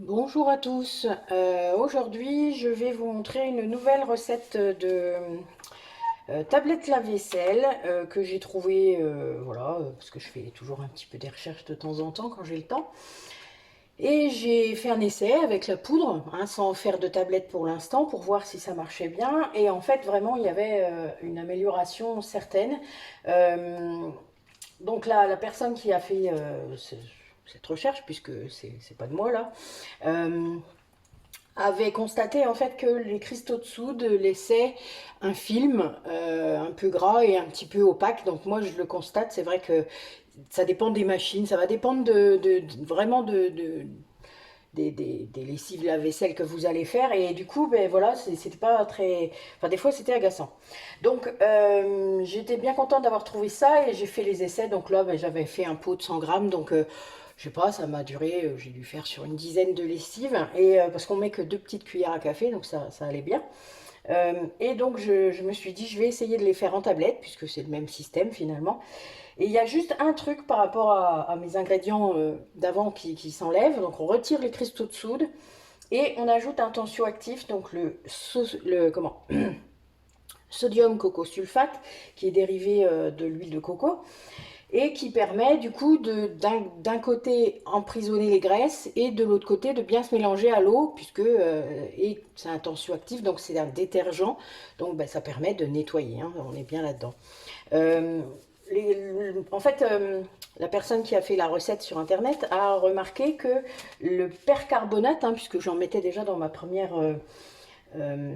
Bonjour à tous. Aujourd'hui, je vais vous montrer une nouvelle recette de tablette lave-vaisselle que j'ai trouvée, voilà, parce que je fais toujours un petit peu des recherches de temps en temps quand j'ai le temps. Et j'ai fait un essai avec la poudre, hein, sans faire de tablette pour l'instant, pour voir si ça marchait bien. Et en fait, vraiment, il y avait une amélioration certaine. Euh, donc la personne qui a fait cette recherche, puisque c'est pas de moi là, euh, avait constaté en fait que les cristaux de soude laissaient un film un peu gras et un petit peu opaque. Donc moi je le constate, c'est vrai que ça dépend des machines, ça va dépendre vraiment des lessives lave-vaisselle que vous allez faire et du coup ben voilà c'était pas très, enfin des fois c'était agaçant. Donc j'étais bien contente d'avoir trouvé ça et j'ai fait les essais. Donc là ben, j'avais fait un pot de 100 grammes, donc je sais pas, ça m'a duré, j'ai dû faire sur une dizaine de lessives et parce qu'on met que 2 petites cuillères à café, donc ça allait bien. Et donc je me suis dit je vais essayer de les faire en tablette puisque c'est le même système finalement. Et il y a juste un truc par rapport à mes ingrédients d'avant qui s'enlèvent. Donc on retire les cristaux de soude et on ajoute un tensioactif, donc comment, sodium coco-sulfate, qui est dérivé de l'huile de coco et qui permet du coup d'un côté emprisonner les graisses et de l'autre côté de bien se mélanger à l'eau, puisque et c'est un tensioactif, donc c'est un détergent, donc ben, ça permet de nettoyer, hein, on est bien là-dedans. Euh, En fait, la personne qui a fait la recette sur internet a remarqué que le percarbonate, hein, puisque j'en mettais déjà dans euh,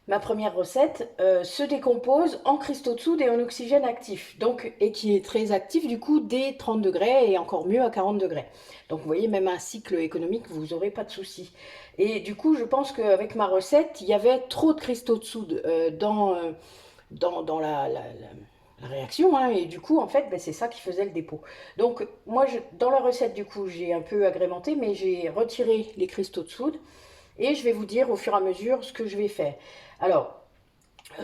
ma première recette, se décompose en cristaux de soude et en oxygène actif, donc, et qui est très actif du coup dès 30 degrés et encore mieux à 40 degrés. Donc vous voyez, même un cycle économique, vous n'aurez pas de souci. Et du coup, je pense qu'avec ma recette, il y avait trop de cristaux de soude dans la réaction, hein, et du coup en fait ben, c'est ça qui faisait le dépôt. Donc moi dans la recette du coup j'ai un peu agrémenté, mais j'ai retiré les cristaux de soude et je vais vous dire au fur et à mesure ce que je vais faire. Alors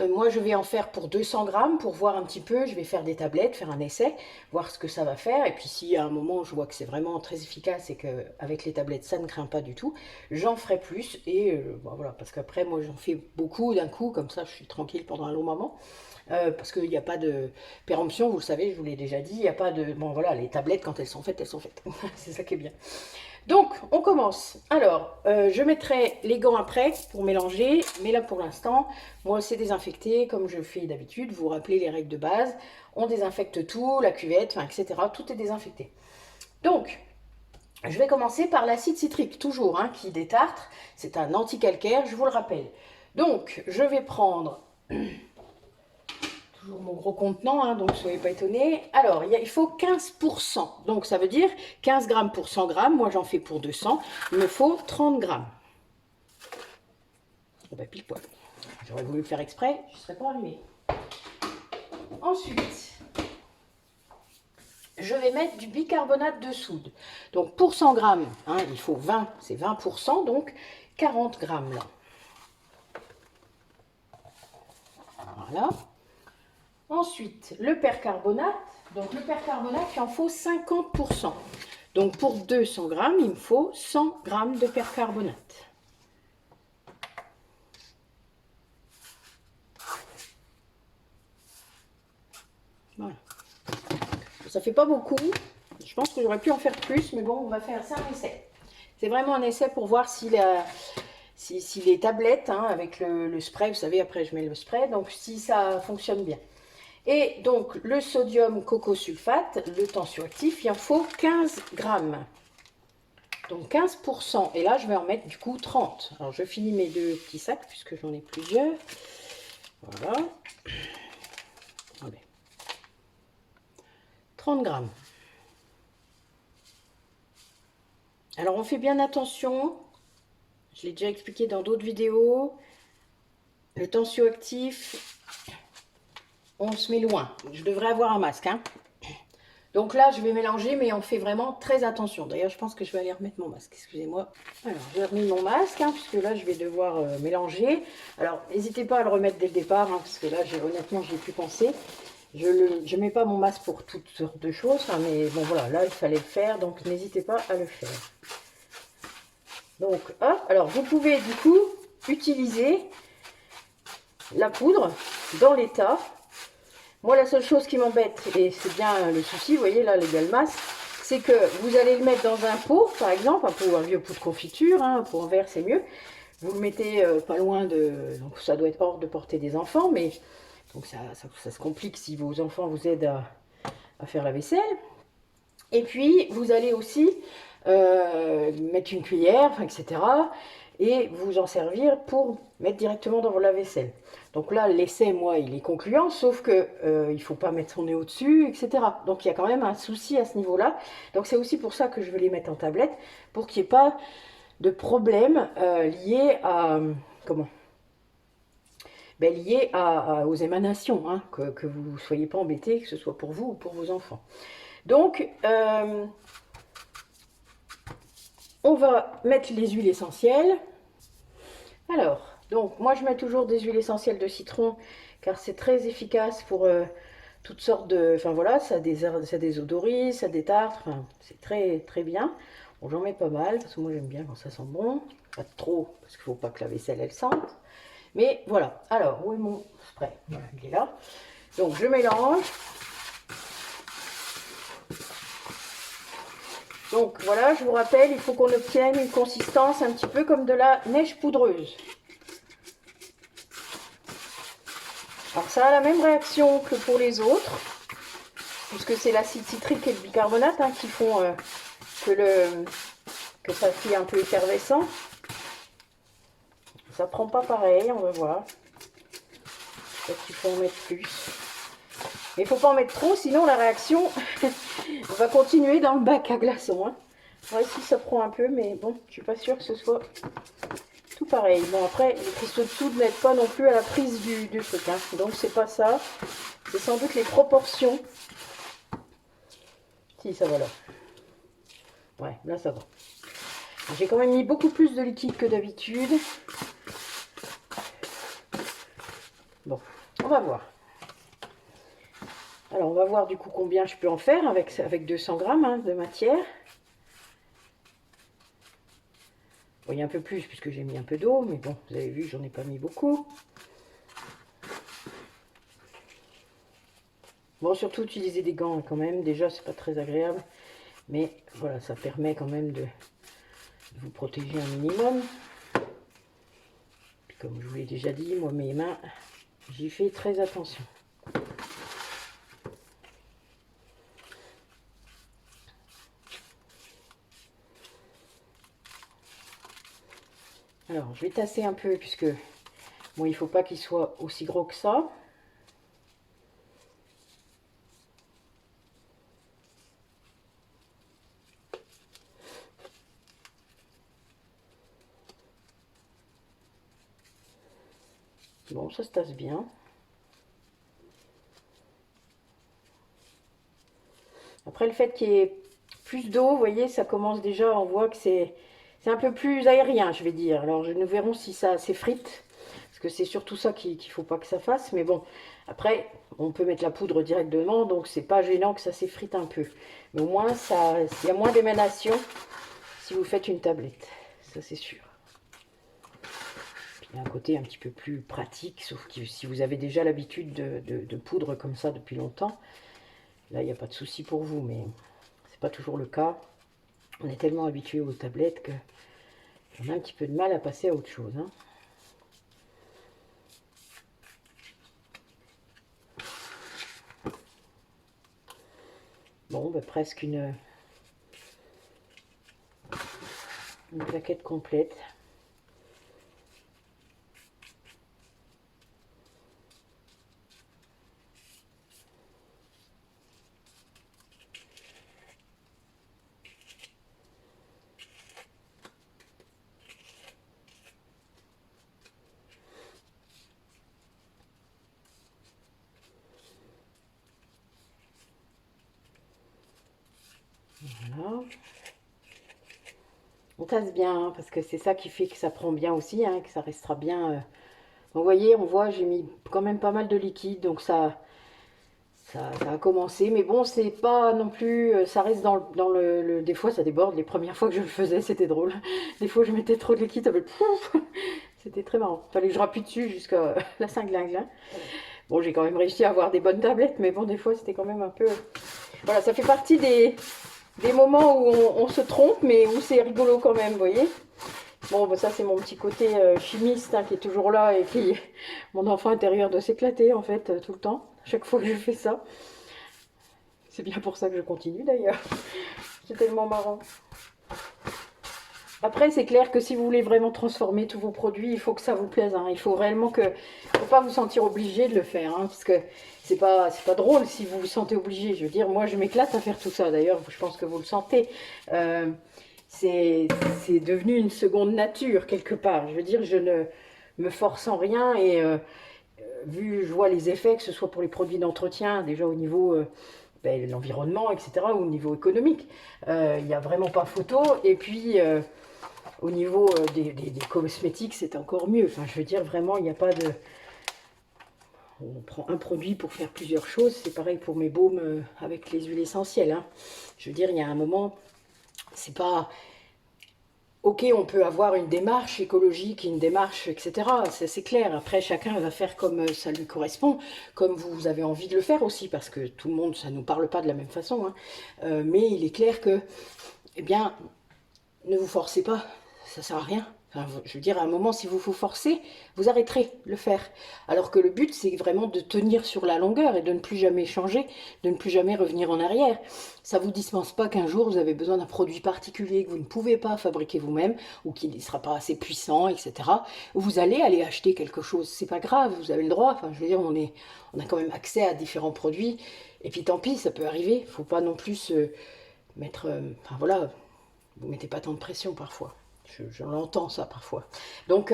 moi je vais en faire pour 200 grammes pour voir un petit peu, je vais faire des tablettes, faire un essai, voir ce que ça va faire, et puis si à un moment je vois que c'est vraiment très efficace et qu'avec les tablettes ça ne craint pas du tout, j'en ferai plus, et bon, voilà, parce qu'après moi j'en fais beaucoup d'un coup, comme ça je suis tranquille pendant un long moment. Parce qu'il n'y a pas de péremption, vous le savez, je vous l'ai déjà dit, il n'y a pas de... Bon voilà, les tablettes quand elles sont faites, elles sont faites. C'est ça qui est bien. Donc, on commence. Alors, je mettrai les gants après pour mélanger, mais là pour l'instant, moi c'est désinfecté comme je fais d'habitude. Vous vous rappelez les règles de base, on désinfecte tout, la cuvette, enfin, etc. Tout est désinfecté. Donc, je vais commencer par l'acide citrique, toujours, hein, qui détartre. C'est un anticalcaire, je vous le rappelle. Donc, je vais prendre toujours mon gros contenant, hein, donc soyez pas étonnés. Alors, il faut 15%. Donc, ça veut dire 15 grammes pour 100 grammes. Moi, j'en fais pour 200. Il me faut 30 grammes. Oh bah, pile poil. J'aurais voulu le faire exprès, je ne serais pas arrivée. Ensuite, je vais mettre du bicarbonate de soude. Donc, pour 100 grammes, hein, il faut 20, c'est 20%, donc 40 grammes là. Voilà. Ensuite, le percarbonate. Donc, le percarbonate, il en faut 50%. Donc, pour 200 grammes, il me faut 100 grammes de percarbonate. Voilà. Ça fait pas beaucoup. Je pense que j'aurais pu en faire plus, mais bon, on va faire ça un essai. C'est vraiment un essai pour voir si les tablettes, hein, avec le spray, vous savez, après je mets le spray, donc si ça fonctionne bien. Et donc, le sodium coco-sulfate, le tensioactif, il en faut 15 grammes. Donc 15%. Et là, je vais en mettre du coup 30. Alors, je finis mes deux petits sacs, puisque j'en ai plusieurs. Voilà. Allez. 30 grammes. Alors, on fait bien attention. Je l'ai déjà expliqué dans d'autres vidéos. Le tensioactif, on se met loin. Je devrais avoir un masque, hein. Donc là, je vais mélanger, mais on fait vraiment très attention. D'ailleurs, je pense que je vais aller remettre mon masque. Excusez-moi. Alors, j'ai remis mon masque, hein, puisque là, je vais devoir mélanger. Alors, n'hésitez pas à le remettre dès le départ, hein, parce que là, honnêtement, j'ai pu penser. Je ne mets pas mon masque pour toutes sortes de choses, hein, mais bon, voilà, là, il fallait le faire, donc n'hésitez pas à le faire. Donc, hop, alors vous pouvez du coup utiliser la poudre dans l'état. Moi, la seule chose qui m'embête, et c'est bien le souci, vous voyez là, les galmas, c'est que vous allez le mettre dans un pot, par exemple, un vieux pot de confiture, hein, un pot en verre, c'est mieux. Vous le mettez pas loin de... Donc ça doit être hors de portée des enfants, mais donc ça se complique si vos enfants vous aident à faire la vaisselle. Et puis, vous allez aussi mettre une cuillère, etc. Et vous en servir pour mettre directement dans vos lave-vaisselle. Donc là, l'essai, moi, il est concluant, sauf que il ne faut pas mettre son nez au-dessus, etc. Donc il y a quand même un souci à ce niveau-là. Donc c'est aussi pour ça que je vais les mettre en tablette, pour qu'il n'y ait pas de problème lié à... Comment lié aux émanations, hein, que vous ne soyez pas embêtés, que ce soit pour vous ou pour vos enfants. Donc, on va mettre les huiles essentielles. Alors, donc moi je mets toujours des huiles essentielles de citron car c'est très efficace pour toutes sortes de... Enfin voilà, ça désodorise, ça détartre, enfin, c'est très très bien. Bon, j'en mets pas mal parce que moi j'aime bien quand ça sent bon. Pas trop parce qu'il ne faut pas que la vaisselle elle sente. Mais voilà, alors où est mon spray? Voilà, il est là. Donc je mélange. Donc voilà, je vous rappelle, il faut qu'on obtienne une consistance un petit peu comme de la neige poudreuse. Alors ça a la même réaction que pour les autres, puisque c'est l'acide citrique et le bicarbonate hein, qui font que ça fait un peu effervescent. Ça prend pas pareil, on va voir. Peut-être qu'il faut en mettre plus. Mais il ne faut pas en mettre trop, sinon la réaction va continuer dans le bac à glaçons. Hein. Ouais, ici ça prend un peu, mais bon, je suis pas sûre que ce soit tout pareil. Bon, après, les cristaux de soude n'aident pas non plus à la prise du truc. Hein. Donc, c'est pas ça. C'est sans doute les proportions. Si, ça va là. Ouais, là, ça va. J'ai quand même mis beaucoup plus de liquide que d'habitude. Bon, on va voir. Alors, on va voir du coup combien je peux en faire avec 200 grammes hein, de matière. Bon, il y a un peu plus puisque j'ai mis un peu d'eau, mais bon, vous avez vu, j'en ai pas mis beaucoup. Bon, surtout utiliser des gants quand même. Déjà, c'est pas très agréable. Mais voilà, ça permet quand même de vous protéger un minimum. Puis comme je vous l'ai déjà dit, moi, mes mains, j'y fais très attention. Alors, je vais tasser un peu puisque bon, il ne faut pas qu'il soit aussi gros que ça. Bon, ça se tasse bien. Après, le fait qu'il y ait plus d'eau, vous voyez, ça commence déjà, on voit que c'est un peu plus aérien, je vais dire. Alors, nous verrons si ça s'effrite, parce que c'est surtout ça qu'il ne faut pas que ça fasse. Mais bon, après, on peut mettre la poudre directement, donc c'est pas gênant que ça s'effrite un peu. Mais au moins, il y a moins d'émanation si vous faites une tablette, ça c'est sûr. Puis il y a un côté un petit peu plus pratique, sauf que si vous avez déjà l'habitude de poudre comme ça depuis longtemps, là il n'y a pas de souci pour vous, mais c'est pas toujours le cas. On est tellement habitué aux tablettes que on a un petit peu de mal à passer à autre chose. Hein. Bon, ben, presque une plaquette complète. Voilà. On tasse bien, hein, parce que c'est ça qui fait que ça prend bien aussi, hein, que ça restera bien. Donc, vous voyez, on voit, j'ai mis quand même pas mal de liquide, donc ça ça a commencé, mais bon, c'est pas non plus, ça reste dans des fois ça déborde. Les premières fois que je le faisais, c'était drôle. Des fois, je mettais trop de liquide, ça fait pouf. C'était très marrant. Fallait que je rappuie dessus jusqu'à la cinglingue. Bon, j'ai quand même réussi à avoir des bonnes tablettes, mais bon, des fois, c'était quand même un peu... Voilà, ça fait partie des moments où on se trompe, mais où c'est rigolo quand même, vous voyez. Bon, bah, ça, c'est mon petit côté chimiste hein, qui est toujours là et qui... Mon enfant intérieur doit s'éclater, en fait, tout le temps, chaque fois que je fais ça. C'est bien pour ça que je continue, d'ailleurs. C'est tellement marrant. Après, c'est clair que si vous voulez vraiment transformer tous vos produits, il faut que ça vous plaise. Hein. Il faut réellement que... faut pas vous sentir obligé de le faire. Hein, parce que c'est pas drôle si vous vous sentez obligé. Je veux dire, moi, je m'éclate à faire tout ça. D'ailleurs, je pense que vous le sentez. C'est devenu une seconde nature, quelque part. Je veux dire, je ne me force en rien. Et vu, je vois les effets, que ce soit pour les produits d'entretien, déjà au niveau... de l'environnement, etc., ou au niveau économique. Il n'y a vraiment pas photo. Et puis... au niveau des cosmétiques, c'est encore mieux. Enfin, je veux dire, vraiment, il n'y a pas de... On prend un produit pour faire plusieurs choses. C'est pareil pour mes baumes avec les huiles essentielles. Hein. Je veux dire, il y a un moment, c'est pas... Ok, on peut avoir une démarche écologique, une démarche, etc. C'est clair. Après, chacun va faire comme ça lui correspond, comme vous avez envie de le faire aussi, parce que tout le monde, ça ne nous parle pas de la même façon. Hein. Mais il est clair que, eh bien, ne vous forcez pas. Ça sert à rien. Enfin, je veux dire, à un moment, si vous vous forcez, vous arrêterez de le faire. Alors que le but, c'est vraiment de tenir sur la longueur et de ne plus jamais changer, de ne plus jamais revenir en arrière. Ça ne vous dispense pas qu'un jour, vous avez besoin d'un produit particulier que vous ne pouvez pas fabriquer vous-même ou qui ne sera pas assez puissant, etc. Vous allez aller acheter quelque chose. C'est pas grave, vous avez le droit. Enfin, je veux dire, on a quand même accès à différents produits. Et puis tant pis, ça peut arriver. Il ne faut pas non plus se mettre... enfin voilà, vous ne mettez pas tant de pression parfois. Je l'entends ça parfois. Donc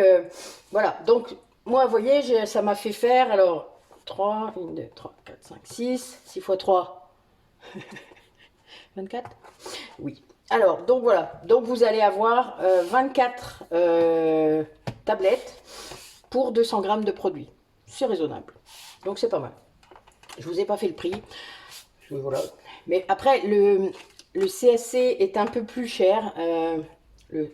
voilà, donc moi vous voyez, ça m'a fait faire alors 3, 1, 2, 3, 4, 5, 6, 6 x 3, 24. Oui. Alors, donc voilà, donc vous allez avoir 24 tablettes pour 200 grammes de produit. C'est raisonnable. Donc c'est pas mal. Je vous ai pas fait le prix. Voilà. Mais après, le CSC est un peu plus cher. Le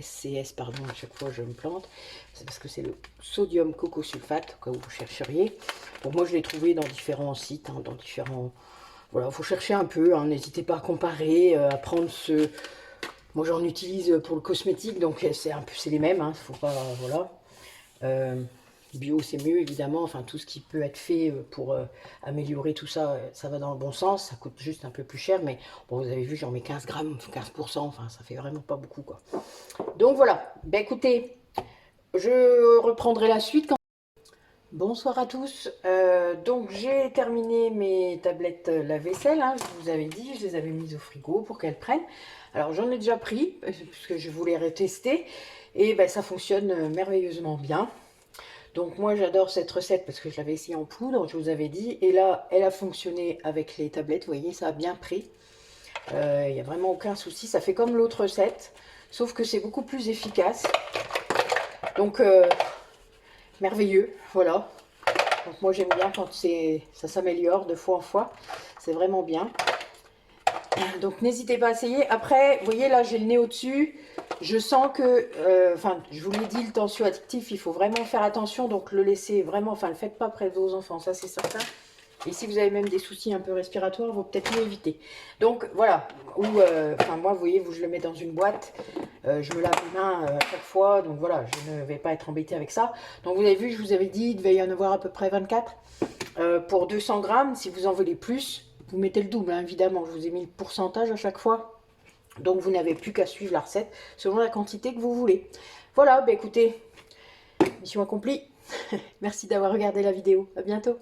SCS, pardon, à chaque fois je me plante, c'est parce que c'est le sodium cocosulfate, au cas où vous chercheriez. Bon, moi je l'ai trouvé dans différents sites, hein, dans différents... Voilà, il faut chercher un peu, hein, n'hésitez pas à comparer, à prendre ce... Moi j'en utilise pour le cosmétique, donc c'est les mêmes, hein, faut pas... Voilà. Bio c'est mieux évidemment, enfin tout ce qui peut être fait pour améliorer tout ça, ça va dans le bon sens, ça coûte juste un peu plus cher, mais bon vous avez vu j'en mets 15 grammes, 15%, enfin ça fait vraiment pas beaucoup quoi. Donc voilà, ben écoutez, je reprendrai la suite quand... Bonsoir à tous, donc j'ai terminé mes tablettes lave-vaisselle, hein, je vous avais dit, je les avais mises au frigo pour qu'elles prennent. Alors j'en ai déjà pris, puisque je voulais retester, et ben ça fonctionne merveilleusement bien. Donc moi j'adore cette recette parce que je l'avais essayée en poudre, je vous avais dit. Et là, elle a fonctionné avec les tablettes, vous voyez, ça a bien pris. Il n'y a vraiment aucun souci, ça fait comme l'autre recette, sauf que c'est beaucoup plus efficace. Donc, merveilleux, voilà. Donc moi j'aime bien quand ça s'améliore de fois en fois, c'est vraiment bien. Donc n'hésitez pas à essayer. Après, vous voyez là, j'ai le nez au-dessus. Je sens que, enfin, je vous l'ai dit, le tensioactif, il faut vraiment faire attention. Donc le laisser vraiment, enfin, le faites pas près de vos enfants, ça c'est certain. Et si vous avez même des soucis un peu respiratoires, il vaut peut-être mieux éviter. Donc voilà, ou, enfin moi, vous voyez, je le mets dans une boîte. Je me lave les mains à chaque fois. Donc voilà, je ne vais pas être embêtée avec ça. Donc vous avez vu, je vous avais dit, il devait y en avoir à peu près 24 pour 200 grammes. Si vous en voulez plus, vous mettez le double, hein, évidemment. Je vous ai mis le pourcentage à chaque fois. Donc vous n'avez plus qu'à suivre la recette selon la quantité que vous voulez. Voilà, bah écoutez, mission accomplie. Merci d'avoir regardé la vidéo. À bientôt.